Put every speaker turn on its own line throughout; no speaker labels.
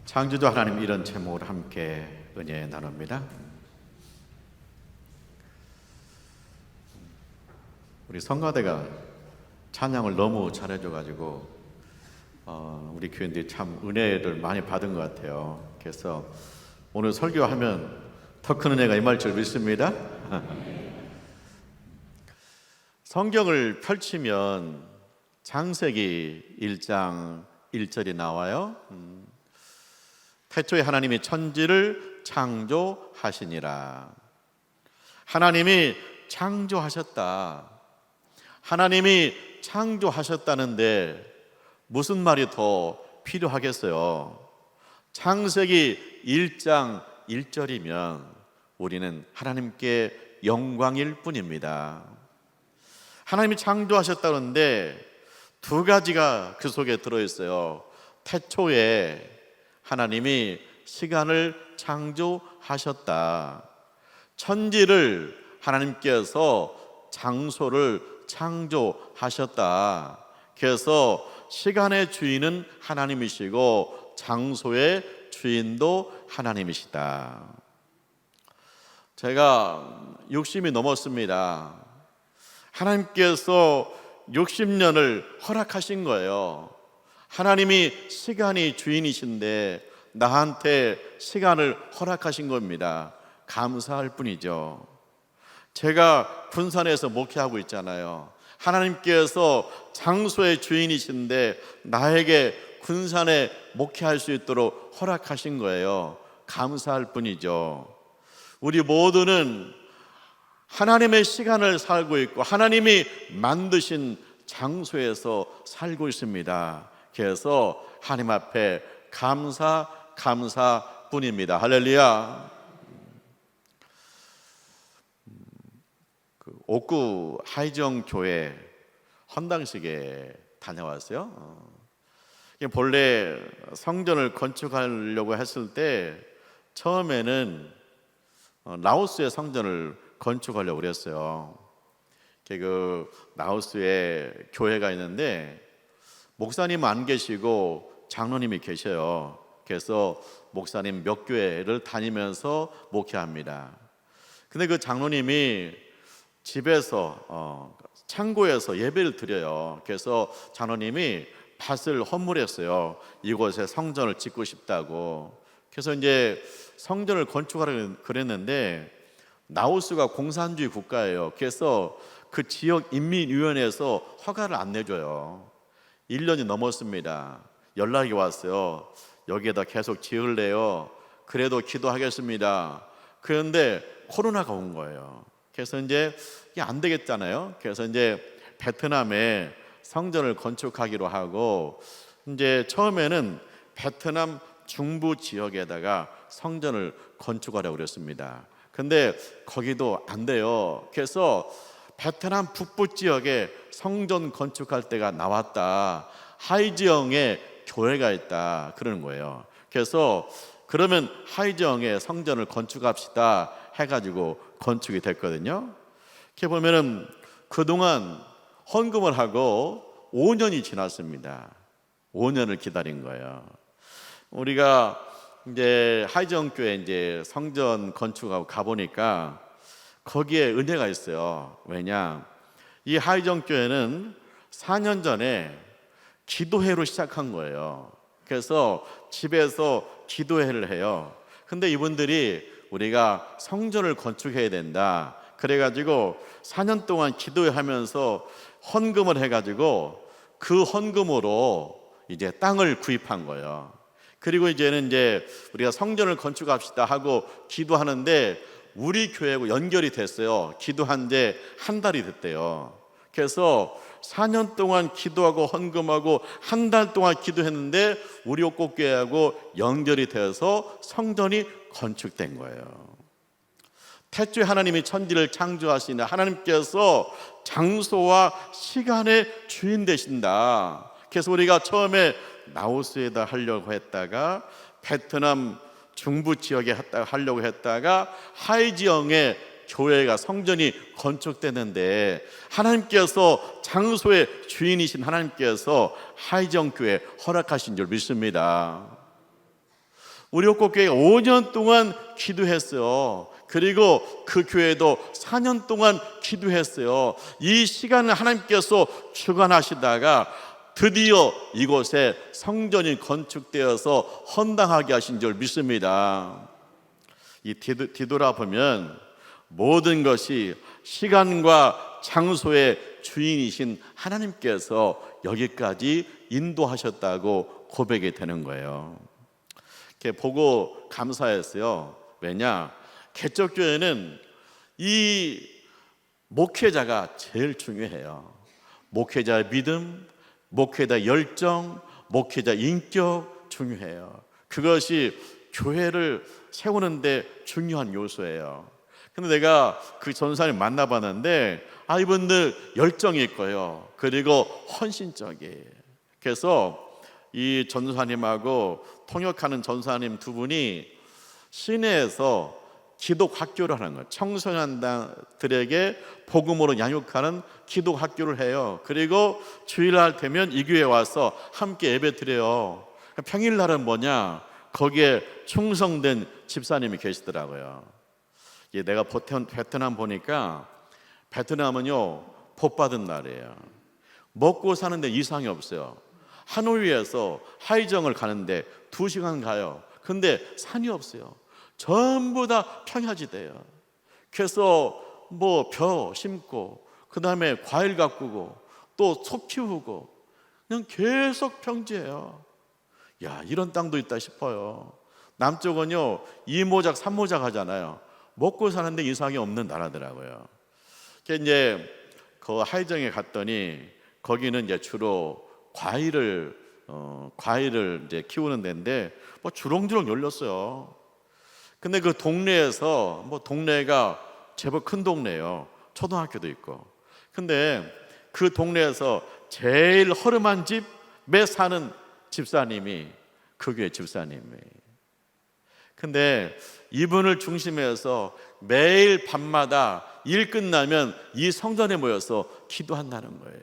창조주 하나님 이런 제목으로 함께 은혜 나눕니다. 우리 성가대가 찬양을 너무 잘해줘가지고 우리 교인들이 참 은혜를 많이 받은 것 같아요. 그래서 오늘 설교하면 더 큰 은혜가 임할 줄 믿습니다. 성경을 펼치면 창세기 1장 1절이 나와요. 태초에 하나님이 천지를 창조하시니라. 하나님이 창조하셨다. 하나님이 창조하셨다는데 무슨 말이 더 필요하겠어요? 창세기 1장 1절이면 우리는 하나님께 영광일 뿐입니다. 하나님이 창조하셨다는데 두 가지가 그 속에 들어있어요. 태초에 하나님이 시간을 창조하셨다. 천지를 하나님께서 장소를 창조하셨다. 그래서 시간의 주인은 하나님이시고 장소의 주인도 하나님이시다. 제가 60이 넘었습니다. 하나님께서 60년을 허락하신 거예요. 하나님이 시간이 주인이신데 나한테 시간을 허락하신 겁니다. 감사할 뿐이죠. 제가 군산에서 목회하고 있잖아요. 하나님께서 장소의 주인이신데 나에게 군산에 목회할 수 있도록 허락하신 거예요. 감사할 뿐이죠. 우리 모두는 하나님의 시간을 살고 있고 하나님이 만드신 장소에서 살고 있습니다. 그래서 하나님 앞에 감사뿐입니다. 할렐루야. 옥구 하이정 교회 헌당식에 다녀왔어요. 본래 성전을 건축하려고 했을 때 처음에는 라오스의 성전을 건축하려고 그랬어요. 그 라오스에 교회가 있는데 목사님 안 계시고 장로님이 계셔요. 그래서 목사님 몇 교회를 다니면서 목회합니다. 근데 그 장로님이 집에서 창고에서 예배를 드려요. 그래서 장로님이 밭을 헌물했어요. 이곳에 성전을 짓고 싶다고. 그래서 이제 성전을 건축하려고 그랬는데 라오스가 공산주의 국가예요. 그래서 그 지역 인민위원회에서 허가를 안 내줘요. 1년이 넘었습니다. 연락이 왔어요. 여기에다 계속 지을래요. 그래도 기도하겠습니다. 그런데 코로나가 온 거예요. 그래서 이제 이게 안 되겠잖아요. 그래서 이제 베트남에 성전을 건축하기로 하고 이제 처음에는 베트남 중부 지역에다가 성전을 건축하려고 그랬습니다. 근데 거기도 안 돼요. 그래서 베트남 북부 지역에 성전 건축할 때가 나왔다. 하이지영에 교회가 있다. 그러는 거예요. 그래서 그러면 하이지영에 성전을 건축합시다 해가지고 건축이 됐거든요. 이렇게 보면은 그동안 헌금을 하고 5년이 지났습니다. 5년을 기다린 거예요. 우리가 이제 하이정교회 이제 성전 건축하고 가보니까 거기에 은혜가 있어요. 왜냐? 이 하이정교회는 4년 전에 기도회로 시작한 거예요. 그래서 집에서 기도회를 해요. 근데 이분들이 우리가 성전을 건축해야 된다. 그래가지고 4년 동안 기도회 하면서 헌금을 해가지고 그 헌금으로 이제 땅을 구입한 거예요. 그리고 이제는 이제 우리가 성전을 건축합시다 하고 기도하는데 우리 교회하고 연결이 됐어요. 기도한 지 한 달이 됐대요. 그래서 4년 동안 기도하고 헌금하고 한 달 동안 기도했는데 우리 옥곡교회하고 연결이 되어서 성전이 건축된 거예요. 태초에 하나님이 천지를 창조하시는 하나님께서 장소와 시간의 주인 되신다. 그래서 우리가 처음에 라오스에다 하려고 했다가 베트남 중부 지역에 하려고 했다가 하이지영에 교회가 성전이 건축되는데 하나님께서 장소의 주인이신 하나님께서 하이지영 교회 허락하신 줄 믿습니다. 우리 옥곡교회가 5년 동안 기도했어요. 그리고 그 교회도 4년 동안 기도했어요. 이 시간을 하나님께서 주관하시다가 드디어 이곳에 성전이 건축되어서 헌당하게 하신 줄 믿습니다. 이 뒤돌아보면 모든 것이 시간과 장소의 주인이신 하나님께서 여기까지 인도하셨다고 고백이 되는 거예요. 이렇게 보고 감사했어요. 왜냐? 개척교회는 이 목회자가 제일 중요해요. 목회자의 믿음, 목회자 열정, 목회자 인격 중요해요. 그것이 교회를 세우는데 중요한 요소예요. 근데 내가 그 전사님 만나봤는데 이분들 열정이 있고요. 그리고 헌신적이에요. 그래서 이 전사님하고 통역하는 전사님 두 분이 시내에서 기독 학교를 하는 거예요. 청소년들에게 복음으로 양육하는 기독 학교를 해요. 그리고 주일날 되면 이 교회에 와서 함께 예배 드려요. 평일날은 뭐냐? 거기에 충성된 집사님이 계시더라고요. 내가 베트남 보니까 베트남은요 복 받은 나라예요. 먹고 사는데 이상이 없어요. 하노이에서 하이정을 가는데 2시간 가요. 근데 산이 없어요. 전부 다 평야지대예요. 그래서 뭐 벼 심고 그 다음에 과일 가꾸고 또 소 키우고 그냥 계속 평지예요. 야, 이런 땅도 있다 싶어요. 남쪽은요 2모작 3모작 하잖아요. 먹고 사는데 이상이 없는 나라더라고요. 이제 그 하이정에 갔더니 거기는 이제 주로 과일을 이제 키우는 데인데 뭐 주렁주렁 열렸어요. 근데 그 동네에서 동네가 제법 큰 동네예요. 초등학교도 있고. 근데 그 동네에서 제일 허름한 집에 사는 집사님이 그 교회 집사님이에요. 근데 이분을 중심해서 매일 밤마다 일 끝나면 이 성전에 모여서 기도한다는 거예요.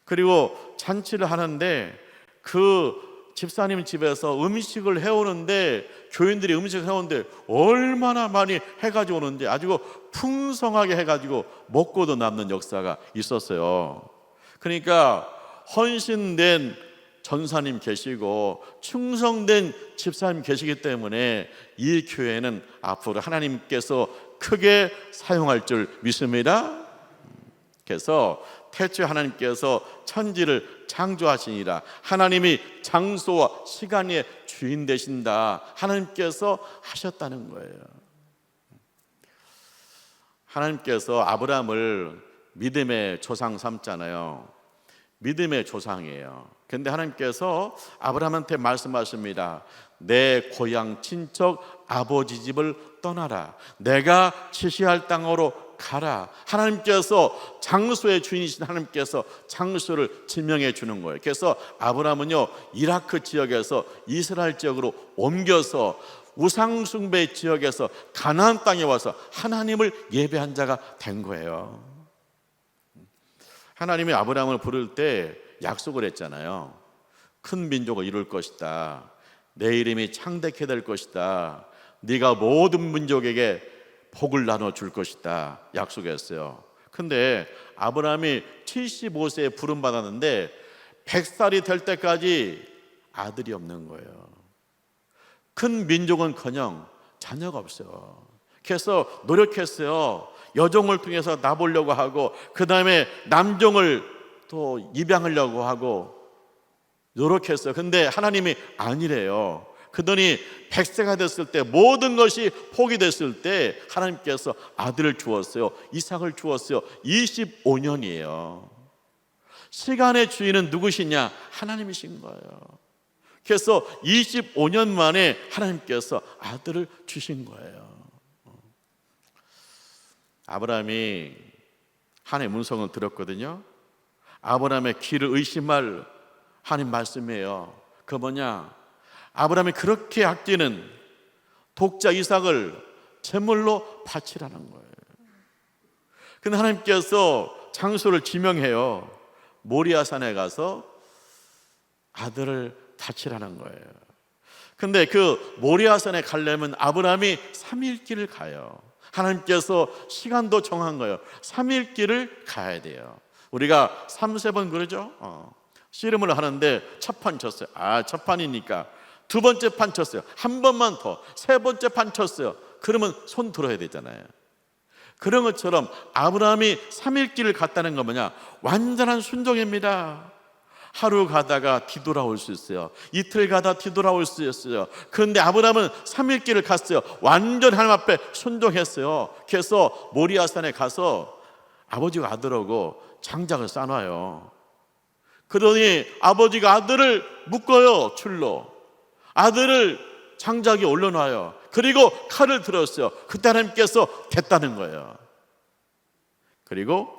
그리고 잔치를 하는데 그 집사님 집에서 음식을 해오는데 교인들이 음식을 해오는데 얼마나 많이 해가지고 오는데 아주 풍성하게 해가지고 먹고도 남는 역사가 있었어요. 그러니까 헌신된 전사님 계시고 충성된 집사님 계시기 때문에 이 교회는 앞으로 하나님께서 크게 사용할 줄 믿습니다. 그래서 태초에 하나님께서 천지를 창조하시니라. 하나님이 장소와 시간의 주인 되신다. 하나님께서 하셨다는 거예요. 하나님께서 아브라함을 믿음의 조상 삼잖아요. 믿음의 조상이에요. 그런데 하나님께서 아브라함한테 말씀하십니다. 내 고향 친척 아버지 집을 떠나라. 내가 지시할 땅으로 가라. 하나님께서 장소의 주인이신 하나님께서 장소를 지명해 주는 거예요. 그래서 아브라함은요 이라크 지역에서 이스라엘 지역으로 옮겨서 우상 숭배 지역에서 가나안 땅에 와서 하나님을 예배한 자가 된 거예요. 하나님이 아브라함을 부를 때 약속을 했잖아요. 큰 민족을 이룰 것이다. 내 이름이 창대케 될 것이다. 네가 모든 민족에게 복을 나눠줄 것이다. 약속했어요. 근데 아브라함이 75세에 부름받았는데 100살이 될 때까지 아들이 없는 거예요. 큰 민족은커녕 자녀가 없어요. 그래서 노력했어요. 여종을 통해서 나보려고 하고 그 다음에 남종을 또 입양하려고 하고 노력했어요. 근데 하나님이 아니래요. 그러더니 100세가 됐을 때 모든 것이 포기됐을 때 하나님께서 아들을 주었어요. 이삭을 주었어요. 25년이에요. 시간의 주인은 누구시냐? 하나님이신 거예요. 그래서 25년 만에 하나님께서 아들을 주신 거예요. 아브라함이 하나님의 문성을 들었거든요. 아브라함의 길을 의심할 하나님 말씀이에요. 그 뭐냐? 아브라함이 그렇게 아끼는 독자 이삭을 제물로 바치라는 거예요. 근데 하나님께서 장소를 지명해요. 모리아산에 가서 아들을 바치라는 거예요. 근데 그 모리아산에 가려면 아브라함이 3일 길을 가요. 하나님께서 시간도 정한 거예요. 3일 길을 가야 돼요. 우리가 3-4번 그러죠. 씨름을 하는데 첫 판 쳤어요. 첫 판이니까 두 번째 판 쳤어요. 한 번만 더. 세 번째 판 쳤어요. 그러면 손 들어야 되잖아요. 그런 것처럼 아브라함이 3일 길을 갔다는 건 뭐냐? 완전한 순종입니다. 하루 가다가 뒤돌아올 수 있어요. 이틀 가다 뒤돌아올 수 있어요. 그런데 아브라함은 3일 길을 갔어요. 완전 하나님 앞에 순종했어요. 그래서 모리아산에 가서 아버지가 아들하고 장작을 쌓아놔요. 그러니 아버지가 아들을 묶어요. 줄로. 아들을 장작에 올려놔요. 그리고 칼을 들었어요. 그때 하나님께서 됐다는 거예요. 그리고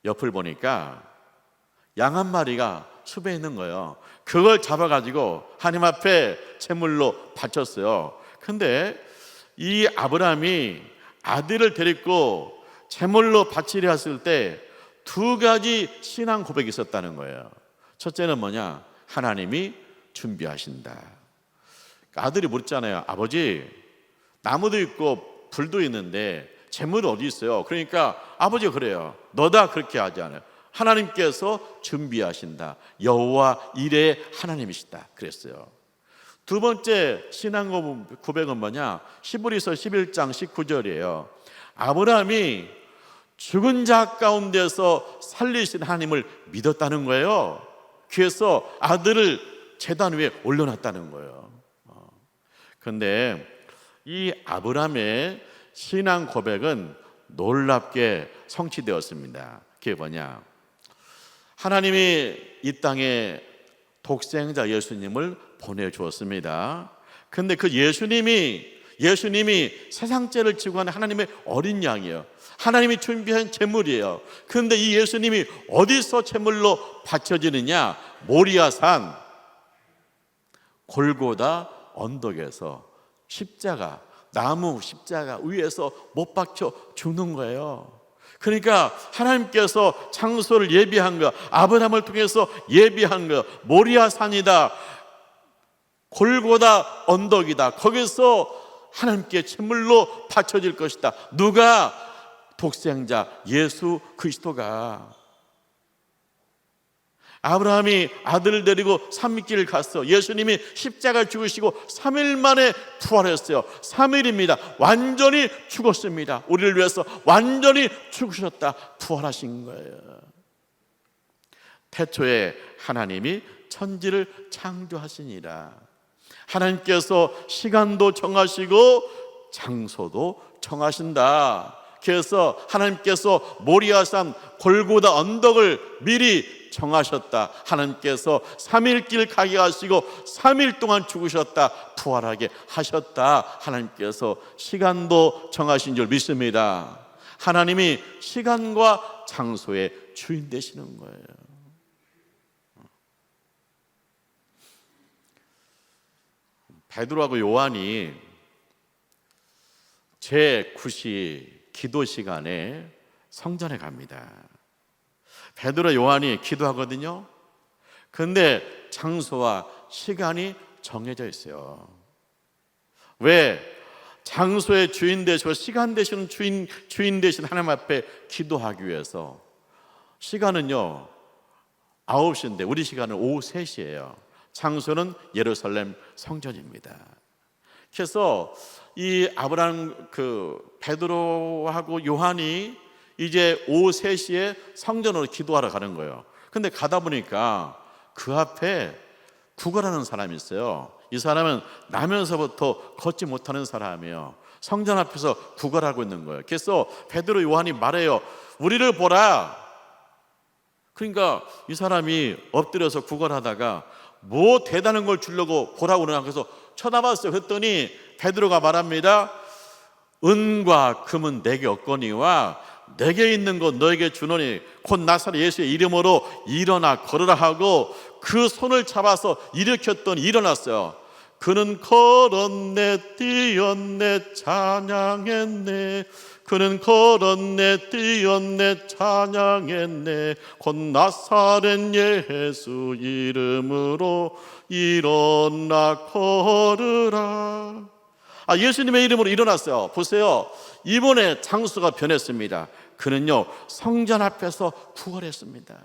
옆을 보니까 양 한 마리가 숲에 있는 거예요. 그걸 잡아가지고 하나님 앞에 제물로 바쳤어요. 근데 이 아브라함이 아들을 데리고 제물로 바치려 했을 때 두 가지 신앙 고백이 있었다는 거예요. 첫째는 뭐냐? 하나님이 준비하신다. 아들이 묻잖아요. 아버지, 나무도 있고 불도 있는데 제물이 어디 있어요? 그러니까 아버지가 그래요. 너다 그렇게 하지 않아요. 하나님께서 준비하신다. 여호와 이레의 하나님이시다 그랬어요. 두 번째 신앙 고백은 뭐냐? 히브리서 11장 19절이에요. 아브라함이 죽은 자 가운데서 살리신 하나님을 믿었다는 거예요. 그래서 아들을 제단 위에 올려놨다는 거예요. 그런데 이 아브라함의 신앙 고백은 놀랍게 성취되었습니다. 그게 뭐냐? 하나님이 이 땅에 독생자 예수님을 보내주었습니다. 그런데 그 예수님이 세상죄를 지고 하는 하나님의 어린 양이에요. 하나님이 준비한 제물이에요. 그런데 이 예수님이 어디서 제물로 바쳐지느냐? 모리아산 골고다 언덕에서 십자가, 나무 십자가 위에서 못 박혀 죽는 거예요. 그러니까 하나님께서 장소를 예비한 거, 아브라함을 통해서 예비한 거, 모리아산이다, 골고다 언덕이다. 거기서 하나님께 제물로 바쳐질 것이다. 누가? 독생자 예수 그리스도가. 아브라함이 아들을 데리고 산미길을 갔어. 예수님이 십자가를 죽으시고 3일 만에 부활했어요. 3일입니다. 완전히 죽었습니다. 우리를 위해서 완전히 죽으셨다. 부활하신 거예요. 태초에 하나님이 천지를 창조하시니라. 하나님께서 시간도 정하시고 장소도 정하신다. 그래서 하나님께서 모리아산 골고다 언덕을 미리 정하셨다. 하나님께서 3일 길 가게 하시고 3일 동안 죽으셨다. 부활하게 하셨다. 하나님께서 시간도 정하신 줄 믿습니다. 하나님이 시간과 장소의 주인 되시는 거예요. 베드로하고 요한이 제9시 기도 시간에 성전에 갑니다. 베드로 요한이 기도하거든요. 그런데 장소와 시간이 정해져 있어요. 왜? 장소의 주인 되시고 시간 되시는 주인 되신 하나님 앞에 기도하기 위해서. 시간은요 9시인데 우리 시간은 오후 3시예요. 장소는 예루살렘 성전입니다. 그래서 이 아브라함 베드로하고 요한이 이제 오후 3시에 성전으로 기도하러 가는 거예요. 근데 가다 보니까 그 앞에 구걸하는 사람이 있어요. 이 사람은 나면서부터 걷지 못하는 사람이에요. 성전 앞에서 구걸하고 있는 거예요. 그래서 베드로 요한이 말해요. 우리를 보라. 그러니까 이 사람이 엎드려서 구걸하다가 뭐 대단한 걸 주려고 보라고 그러나 그래서 쳐다봤어요. 그랬더니 베드로가 말합니다. 은과 금은 내게 없거니와 내게 있는 것 너에게 주노니 곧 나사렛 예수의 이름으로 일어나 걸으라 하고 그 손을 잡아서 일으켰더니 일어났어요. 그는 걸었네, 뛰었네, 찬양했네. 그는 걸었네 뛰었네 찬양했네 곧 나사렛 예수 이름으로 일어나 걸으라. 예수님의 이름으로 일어났어요. 보세요. 이번에 장소가 변했습니다. 그는요 성전 앞에서 구걸했습니다.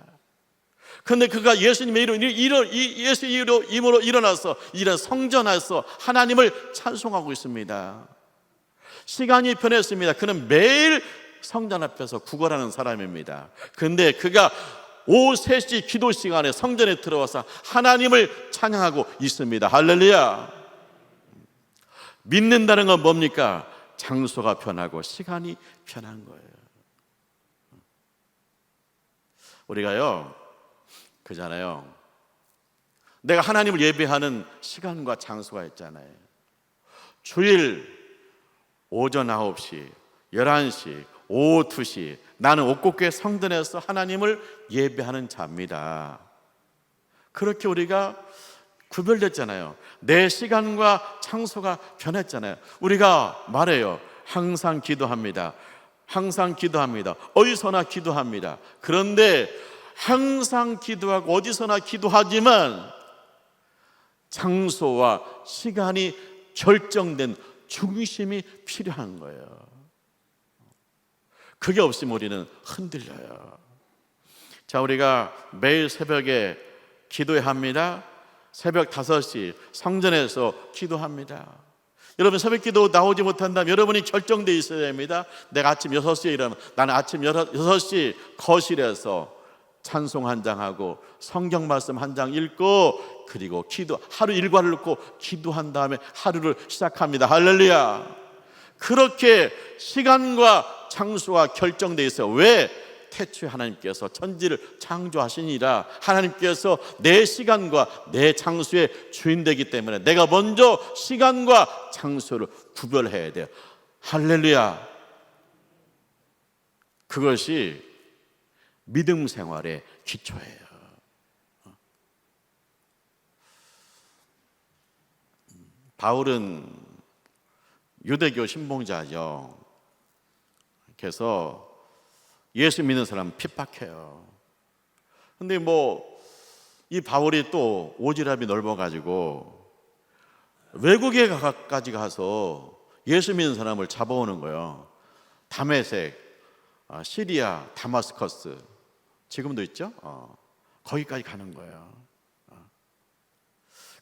그런데 그가 예수님의 예수 이름으로 일어나서 이런 성전에서 하나님을 찬송하고 있습니다. 시간이 변했습니다. 그는 매일 성전 앞에서 구걸하는 사람입니다. 그런데 그가 오후 3시 기도 시간에 성전에 들어와서 하나님을 찬양하고 있습니다. 할렐루야. 믿는다는 건 뭡니까? 장소가 변하고 시간이 변한 거예요. 우리가요 그잖아요, 내가 하나님을 예배하는 시간과 장소가 있잖아요. 주일 오전 9시, 11시, 오후 2시 나는 옥곡교회 성전에서 하나님을 예배하는 자입니다. 그렇게 우리가 구별됐잖아요. 내 시간과 장소가 변했잖아요. 우리가 말해요. 항상 기도합니다. 항상 기도합니다. 어디서나 기도합니다. 그런데 항상 기도하고 어디서나 기도하지만 장소와 시간이 결정된 중심이 필요한 거예요. 그게 없으면 우리는 흔들려요. 자, 우리가 매일 새벽에 기도해야 합니다. 새벽 5시 성전에서 기도합니다. 여러분 새벽 기도 나오지 못한다면 여러분이 결정되어 있어야 됩니다. 내가 아침 6시에 일어나면 나는 아침 6시 거실에서 찬송 한 장 하고 성경 말씀 한 장 읽고 그리고 기도, 하루 일과를 놓고 기도한 다음에 하루를 시작합니다. 할렐루야. 그렇게 시간과 장소가 결정되어 있어요. 왜? 태초에 하나님께서 천지를 창조하시니라. 하나님께서 내 시간과 내 장소의 주인되기 때문에 내가 먼저 시간과 장소를 구별해야 돼요. 할렐루야. 그것이 믿음 생활의 기초예요. 바울은 유대교 신봉자죠. 그래서 예수 믿는 사람 핍박해요. 근데 이 바울이 또 오지랖이 넓어가지고 외국에까지 가서 예수 믿는 사람을 잡아오는 거예요. 다메섹, 시리아, 다마스커스, 지금도 있죠? 거기까지 가는 거예요.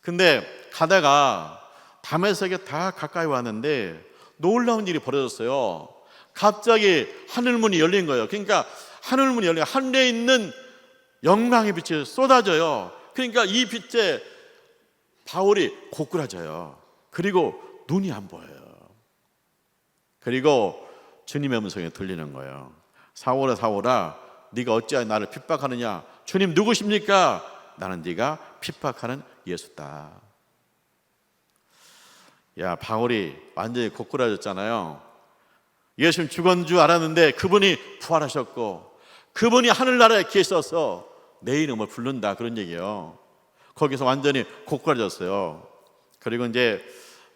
근데 가다가 다메섹에 다 가까이 왔는데 놀라운 일이 벌어졌어요. 갑자기 하늘문이 열린 거예요. 그러니까 하늘문이 열리고 하늘에 있는 영광의 빛이 쏟아져요. 그러니까 이 빛에 바울이 고꾸라져요. 그리고 눈이 안 보여요. 그리고 주님의 음성이 들리는 거예요. 사울아 사울아 네가 어찌하여 나를 핍박하느냐. 주님 누구십니까? 나는 네가 핍박하는 예수다. 야, 바울이 완전히 고꾸라졌잖아요. 예수님 죽은 줄 알았는데 그분이 부활하셨고 그분이 하늘나라에 계셔서 내 이름을 부른다, 그런 얘기예요. 거기서 완전히 고꾸라졌어요. 그리고 이제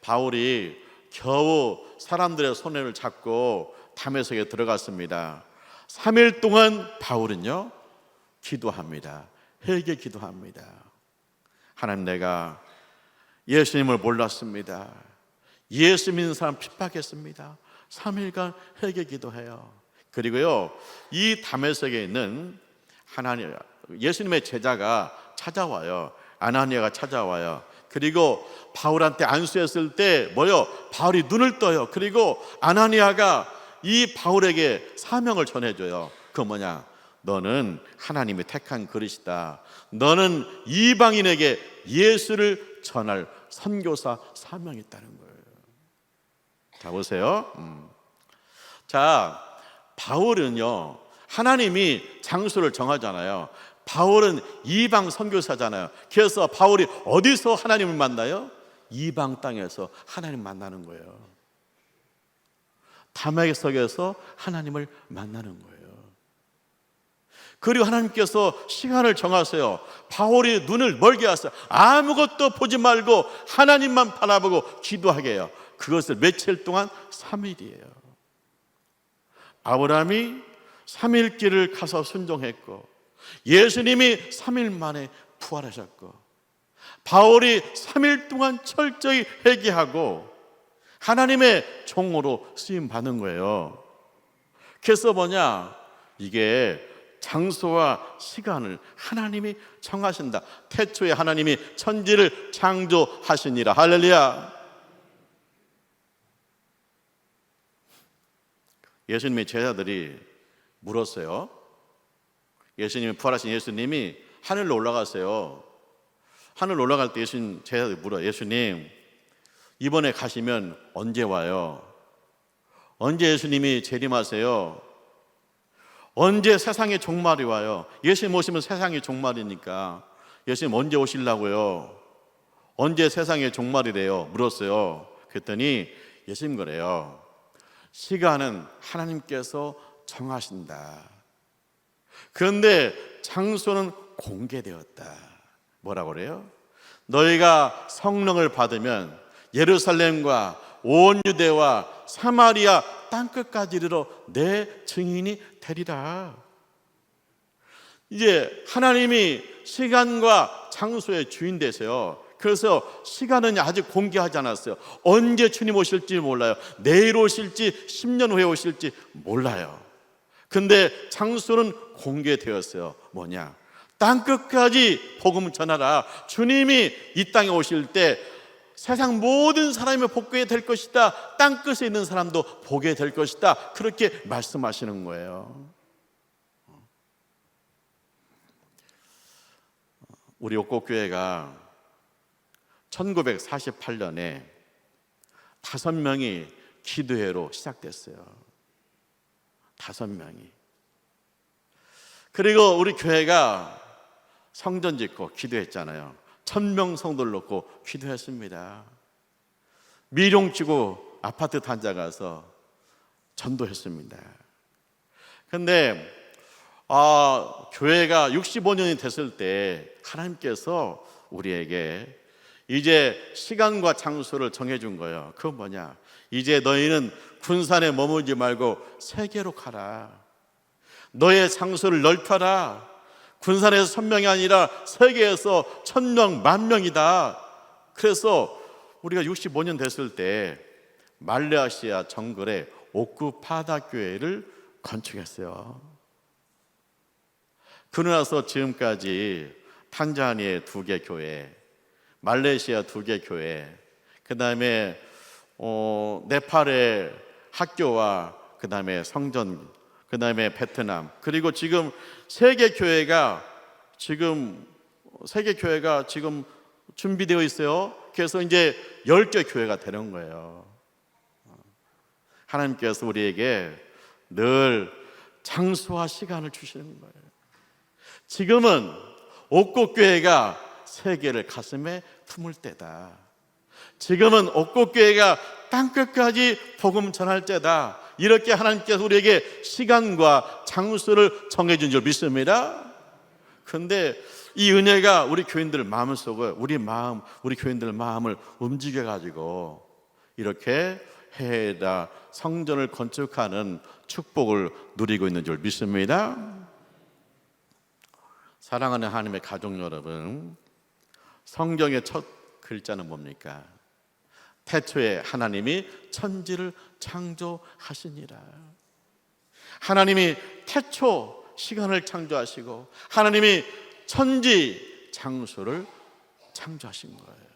바울이 겨우 사람들의 손을 잡고 다메섹에 들어갔습니다. 3일 동안 바울은요 기도합니다. 회개 기도합니다. 하나님, 내가 예수님을 몰랐습니다. 예수 믿는 사람 핍박했습니다. 3일간 회개 기도해요. 그리고요 이 다메섹에 있는 예수님의 제자가 찾아와요. 아나니아가 찾아와요. 그리고 바울한테 안수했을 때 바울이 눈을 떠요. 그리고 아나니아가 이 바울에게 사명을 전해줘요. 그 뭐냐? 너는 하나님이 택한 그릇이다. 너는 이방인에게 예수를 전할 선교사 사명이 있다는 거예요. 자, 보세요. 자, 바울은요 하나님이 장소를 정하잖아요. 바울은 이방 선교사잖아요. 그래서 바울이 어디서 하나님을 만나요? 이방 땅에서 하나님 만나는 거예요. 다메섹에서 하나님을 만나는 거예요. 그리고 하나님께서 시간을 정하세요. 바울이 눈을 멀게 하세요. 아무것도 보지 말고 하나님만 바라보고 기도하게 해요. 그것을 며칠 동안 3일이에요. 아브라함이 3일 길을 가서 순종했고, 예수님이 3일 만에 부활하셨고, 바울이 3일 동안 철저히 회개하고 하나님의 종으로 쓰임 받는 거예요. 그래서 뭐냐? 이게 장소와 시간을 하나님이 정하신다. 태초에 하나님이 천지를 창조하시니라. 할렐루야. 예수님의 제자들이 물었어요. 예수님이 부활하신 예수님이 하늘로 올라갔어요. 하늘로 올라갈 때 예수님 제자들이 물어요. 예수님, 이번에 가시면 언제 와요? 언제 예수님이 재림하세요? 언제 세상의 종말이 와요? 예수님 오시면 세상의 종말이니까 예수님 언제 오시려고요? 언제 세상의 종말이래요? 물었어요. 그랬더니 예수님 그래요. 시간은 하나님께서 정하신다. 그런데 장소는 공개되었다. 뭐라고 그래요? 너희가 성령을 받으면 예루살렘과 온 유대와 사마리아 땅끝까지 이르러 내 증인이 되리라. 이제 하나님이 시간과 장소의 주인 되세요. 그래서 시간은 아직 공개하지 않았어요. 언제 주님 오실지 몰라요. 내일 오실지 10년 후에 오실지 몰라요. 근데 장소는 공개되었어요. 뭐냐? 땅끝까지 복음 전하라. 주님이 이 땅에 오실 때 세상 모든 사람이 복게 될 것이다. 땅끝에 있는 사람도 보게 될 것이다. 그렇게 말씀하시는 거예요. 우리 옥곡교회가 1948년에 5명이 기도회로 시작됐어요. 5명이. 그리고 우리 교회가 성전 짓고 기도했잖아요. 1000명 성도를 놓고 기도했습니다. 미룡 치고 아파트 단자 가서 전도했습니다. 그런데 교회가 65년이 됐을 때 하나님께서 우리에게 이제 시간과 장소를 정해준 거예요. 그건 뭐냐? 이제 너희는 군산에 머물지 말고 세계로 가라. 너의 장소를 넓혀라. 군산에서 1000명이 아니라 세계에서 1000명, 10,000명이다. 그래서 우리가 65년 됐을 때 말레이시아 정글에 오쿠파다 교회를 건축했어요. 그러고 나서 지금까지 탄자니아의 2개 교회, 말레이시아 2개 교회, 그 다음에 네팔의 학교와 그 다음에 성전, 그 다음에 베트남, 그리고 지금 세계 교회가 지금 준비되어 있어요. 그래서 이제 10개 교회가 되는 거예요. 하나님께서 우리에게 늘 장소와 시간을 주시는 거예요. 지금은 옥곡교회가 세계를 가슴에 품을 때다. 지금은 옥곡교회가 땅끝까지 복음 전할 때다. 이렇게 하나님께서 우리에게 시간과 장소를 정해준 줄 믿습니다. 그런데 이 은혜가 우리 교인들 마음속을, 우리 교인들 마음을 움직여가지고 이렇게 해에다 성전을 건축하는 축복을 누리고 있는 줄 믿습니다. 사랑하는 하나님의 가족 여러분, 성경의 첫 글자는 뭡니까? 태초에 하나님이 천지를 창조하시니라. 하나님이 태초 시간을 창조하시고 하나님이 천지 장소를 창조하신 거예요.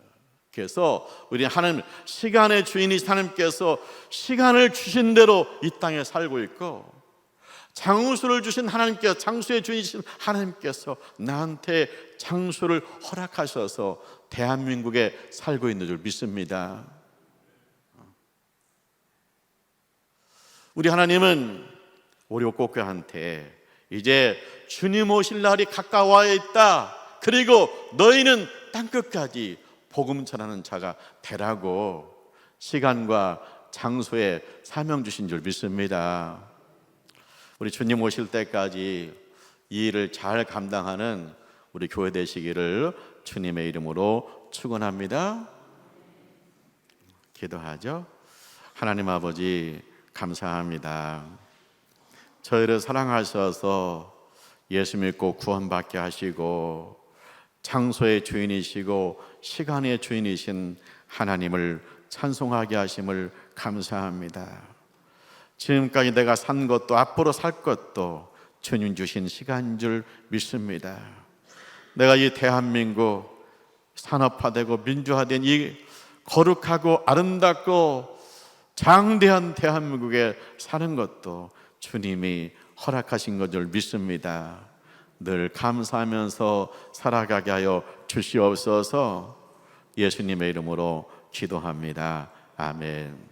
그래서 우리 하나님, 시간의 주인이신 하나님께서 시간을 주신 대로 이 땅에 살고 있고, 장소를 주신 하나님께서, 장소의 주인이신 하나님께서 나한테 장소를 허락하셔서 대한민국에 살고 있는 줄 믿습니다. 우리 하나님은 우리 옥곡교회한테 이제 주님 오실 날이 가까워 있다. 그리고 너희는 땅끝까지 복음 전하는 자가 되라고 시간과 장소에 사명 주신 줄 믿습니다. 우리 주님 오실 때까지 이 일을 잘 감당하는 우리 교회 되시기를 주님의 이름으로 축원합니다. 기도하죠. 하나님 아버지 감사합니다. 저희를 사랑하셔서 예수 믿고 구원받게 하시고 장소의 주인이시고 시간의 주인이신 하나님을 찬송하게 하심을 감사합니다. 지금까지 내가 산 것도 앞으로 살 것도 주님 주신 시간인 줄 믿습니다. 내가 이 대한민국 산업화되고 민주화된 이 거룩하고 아름답고 장대한 대한민국에 사는 것도 주님이 허락하신 것 줄 믿습니다. 늘 감사하면서 살아가게 하여 주시옵소서. 예수님의 이름으로 기도합니다. 아멘.